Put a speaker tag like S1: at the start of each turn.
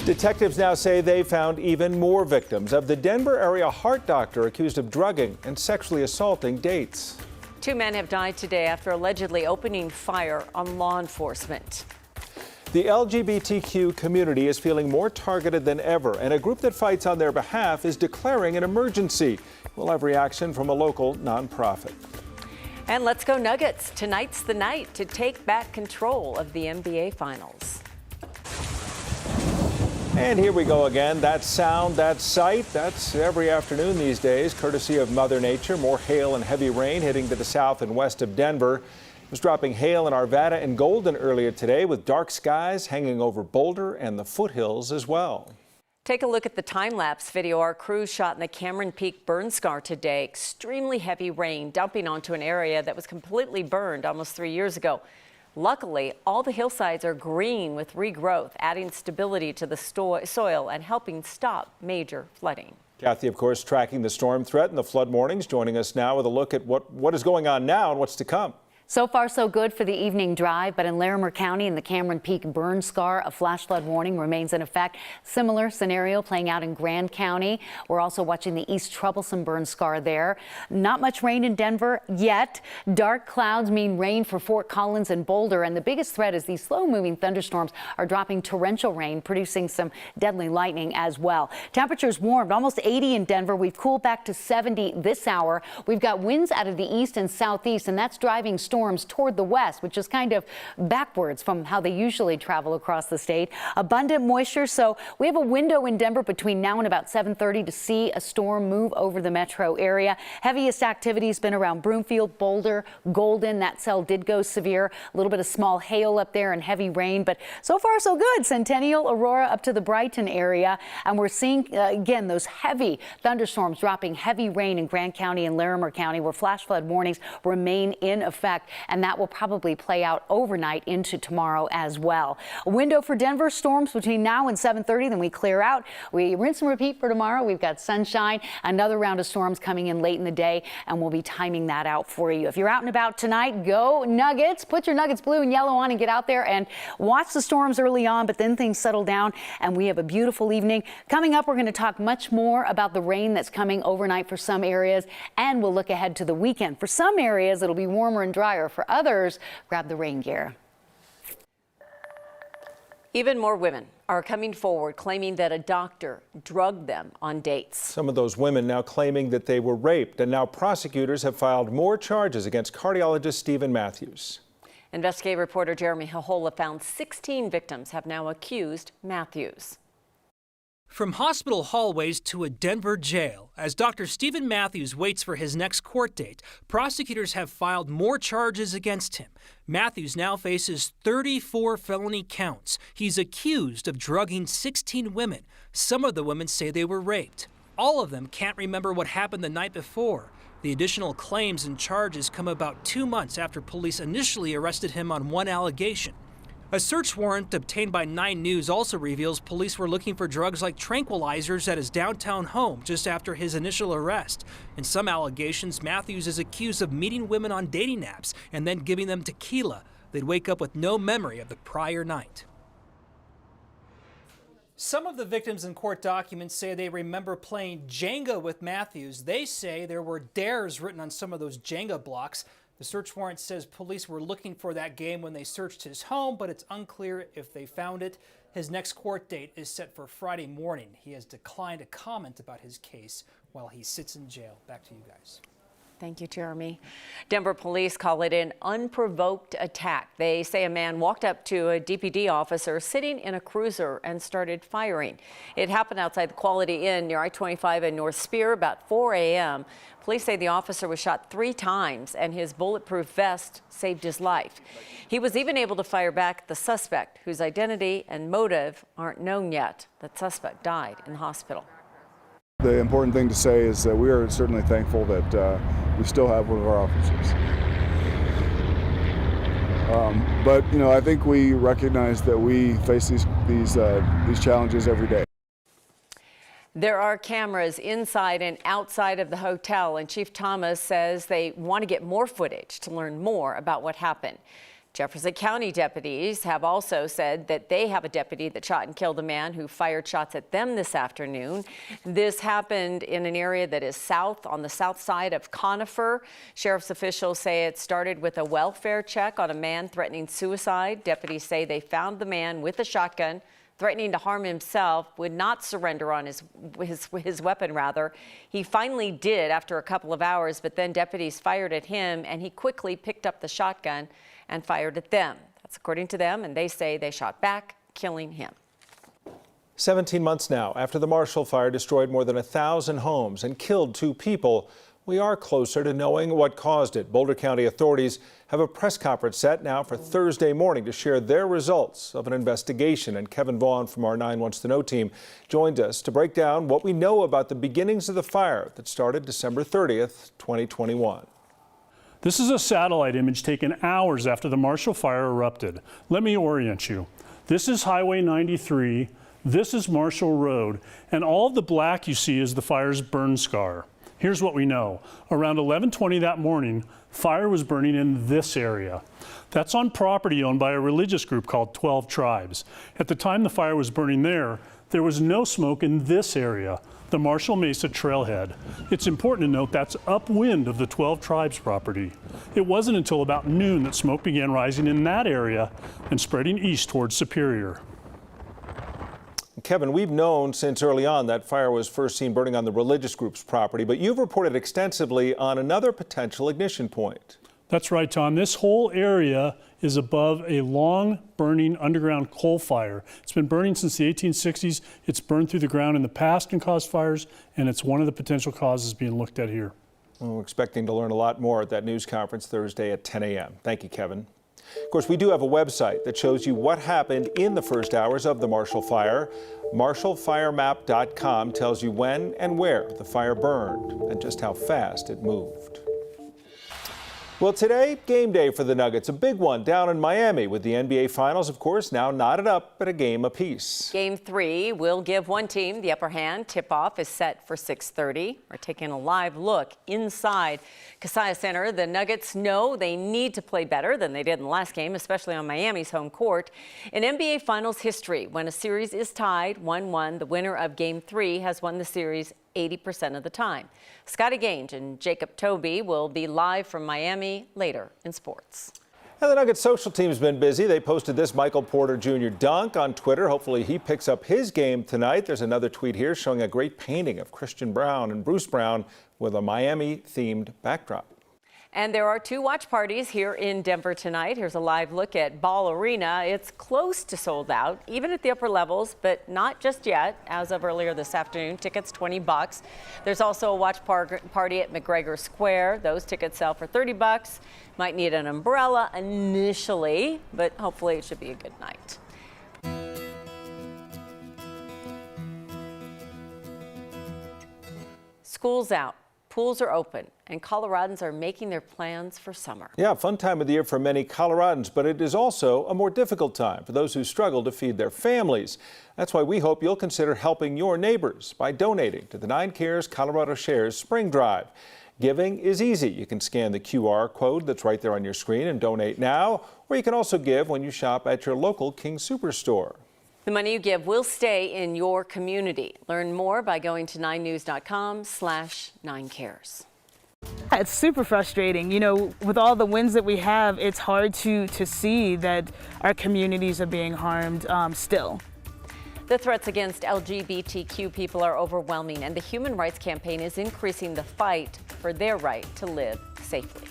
S1: Detectives now say they found even more victims of the Denver area heart doctor accused of drugging and sexually assaulting dates.
S2: 2 men have died today after allegedly opening fire on law enforcement.
S1: The LGBTQ community is feeling more targeted than ever, and a group that fights on their behalf is declaring an emergency. We'll have reaction from a local nonprofit.
S2: And let's go Nuggets. Tonight's the night to take back control of the NBA Finals.
S1: And here we go again. That sound, that sight, that's every afternoon these days, courtesy of Mother Nature. More hail and heavy rain hitting to the south and west of Denver. It was dropping hail in Arvada and Golden earlier today, with dark skies hanging over Boulder and the foothills as well.
S2: Take a look at the time-lapse video our crew shot in the Cameron Peak burn scar today. Extremely heavy rain dumping onto an area that was completely burned almost 3 years ago. Luckily, all the hillsides are green with regrowth, adding stability to the soil and helping stop major flooding.
S1: Kathy, of course, tracking the storm threat and the flood warnings, joining us now with a look at what is going on now and what's to come.
S3: So far, so good for the evening drive, but in Larimer County in the Cameron Peak burn scar, a flash flood warning remains in effect. Similar scenario playing out in Grand County. We're also watching the East Troublesome burn scar there. Not much rain in Denver yet. Dark clouds mean rain for Fort Collins and Boulder, and the biggest threat is these slow-moving thunderstorms are dropping torrential rain, producing some deadly lightning as well. Temperatures warmed, almost 80 in Denver. We've cooled back to 70 this hour. We've got winds out of the east and southeast, and that's driving storms toward the west, which is kind of backwards from how they usually travel across the state. Abundant moisture, so we have a window in Denver between now and about 7:30 to see a storm move over the metro area. Heaviest activity has been around Broomfield, Boulder, Golden. That cell did go severe. A little bit of small hail up there and heavy rain, but so far so good. Centennial, Aurora up to the Brighton area, and we're seeing again those heavy thunderstorms dropping heavy rain in Grand County and Larimer County, where flash flood warnings remain in effect. And that will probably play out overnight into tomorrow as well. A window for Denver, storms between now and 7:30, then we clear out. We rinse and repeat for tomorrow. We've got sunshine, another round of storms coming in late in the day, and we'll be timing that out for you. If you're out and about tonight, go Nuggets. Put your Nuggets blue and yellow on and get out there and watch the storms early on, but then things settle down and we have a beautiful evening. Coming up, we're going to talk much more about the rain that's coming overnight for some areas, and we'll look ahead to the weekend. For some areas, it'll be warmer and drier. For others, grab the rain gear.
S2: Even more women are coming forward claiming that a doctor drugged them on dates.
S1: Some of those women now claiming that they were raped, and now prosecutors have filed more charges against cardiologist Stephen Matthews.
S2: Investigative reporter Jeremy Hahola found 16 victims have now accused Matthews.
S4: From hospital hallways to a Denver jail, as Dr. Stephen Matthews waits for his next court date, prosecutors have filed more charges against him. Matthews now faces 34 felony counts. He's accused of drugging 16 women. Some of the women say they were raped. All of them can't remember what happened the night before. The additional claims and charges come about 2 months after police initially arrested him on one allegation. A search warrant obtained by 9 News also reveals police were looking for drugs like tranquilizers at his downtown home just after his initial arrest. In some allegations, Matthews is accused of meeting women on dating apps and then giving them tequila. They'd wake up with no memory of the prior night. Some of the victims in court documents say they remember playing Jenga with Matthews. They say there were dares written on some of those Jenga blocks. The search warrant says police were looking for that game when they searched his home, but it's unclear if they found it. His next court date is set for Friday morning. He has declined to comment about his case while he sits in jail. Back to you guys.
S2: Thank you, Jeremy. Denver police call it an unprovoked attack. They say a man walked up to a DPD officer sitting in a cruiser and started firing. It happened outside the Quality Inn near I-25 in North Spear about 4 a.m. Police say the officer was shot 3 times and his bulletproof vest saved his life. He was even able to fire back at the suspect, whose identity and motive aren't known yet. That suspect died in the hospital.
S5: The important thing to say is that we are certainly thankful that we still have one of our officers. But you know, I think we recognize that we face these challenges every day.
S2: There are cameras inside and outside of the hotel, and Chief Thomas says they want to get more footage to learn more about what happened. Jefferson County deputies have also said that they have a deputy that shot and killed a man who fired shots at them this afternoon. This happened in an area that is on the south side of Conifer. Sheriff's officials say it started with a welfare check on a man threatening suicide. Deputies say they found the man with a shotgun, threatening to harm himself, would not surrender on his weapon, rather. He finally did after a couple of hours, but then deputies fired at him, and he quickly picked up the shotgun and fired at them. That's according to them, and they say they shot back, killing him.
S1: 17 months now after the Marshall Fire destroyed more than 1,000 homes and killed 2 people, we are closer to knowing what caused it. Boulder County authorities have a press conference set now for Thursday morning to share their results of an investigation. And Kevin Vaughn from our 9 Wants to Know team joined us to break down what we know about the beginnings of the fire that started December 30th, 2021.
S6: This is a satellite image taken hours after the Marshall Fire erupted. Let me orient you. This is Highway 93, this is Marshall Road, and all the black you see is the fire's burn scar. Here's what we know. Around 11:20 that morning, fire was burning in this area. That's on property owned by a religious group called 12 Tribes. At the time the fire was burning there was no smoke in this area, the Marshall Mesa Trailhead. It's important to note that's upwind of the 12 Tribes property. It wasn't until about noon that smoke began rising in that area and spreading east towards Superior.
S1: Kevin, we've known since early on that fire was first seen burning on the religious group's property, but you've reported extensively on another potential ignition point.
S6: That's right, Tom. This whole area is above a long burning underground coal fire. It's been burning since the 1860s. It's burned through the ground in the past and caused fires, and it's one of the potential causes being looked at here.
S1: Well, we're expecting to learn a lot more at that news conference Thursday at 10 a.m. Thank you, Kevin. Of course, we do have a website that shows you what happened in the first hours of the Marshall Fire. MarshallFireMap.com tells you when and where the fire burned and just how fast it moved. Well, today, game day for the Nuggets, a big one down in Miami with the NBA Finals, of course, now knotted up at a game apiece.
S2: Game 3 will give one team the upper hand. Tip-off is set for 6:30. We're taking a live look inside KUSA Center. The Nuggets know they need to play better than they did in the last game, especially on Miami's home court. In NBA Finals history, when a series is tied 1-1, the winner of Game 3 has won the series 80% of the time. Scotty Gange and Jacob Toby will be live from Miami later in sports.
S1: And the Nuggets social team's been busy. They posted this Michael Porter Jr. dunk on Twitter. Hopefully he picks up his game tonight. There's another tweet here showing a great painting of Christian Brown and Bruce Brown with a Miami-themed backdrop.
S2: And there are 2 watch parties here in Denver tonight. Here's a live look at Ball Arena. It's close to sold out, even at the upper levels, but not just yet. As of earlier this afternoon, tickets $20. There's also a watch party at McGregor Square. Those tickets sell for $30. Might need an umbrella initially, but hopefully it should be a good night. School's out. Pools are open, and Coloradans are making their plans for summer.
S1: Yeah, fun time of the year for many Coloradans, but it is also a more difficult time for those who struggle to feed their families. That's why we hope you'll consider helping your neighbors by donating to the 9 Cares Colorado Shares Spring Drive. Giving is easy. You can scan the QR code that's right there on your screen and donate now, or you can also give when you shop at your local King Superstore.
S2: The money you give will stay in your community. Learn more by going to 9news.com/9cares.
S7: It's super frustrating. You know, with all the wins that we have, it's hard to see that our communities are being harmed still.
S2: The threats against LGBTQ people are overwhelming, and the Human Rights Campaign is increasing the fight for their right to live safely.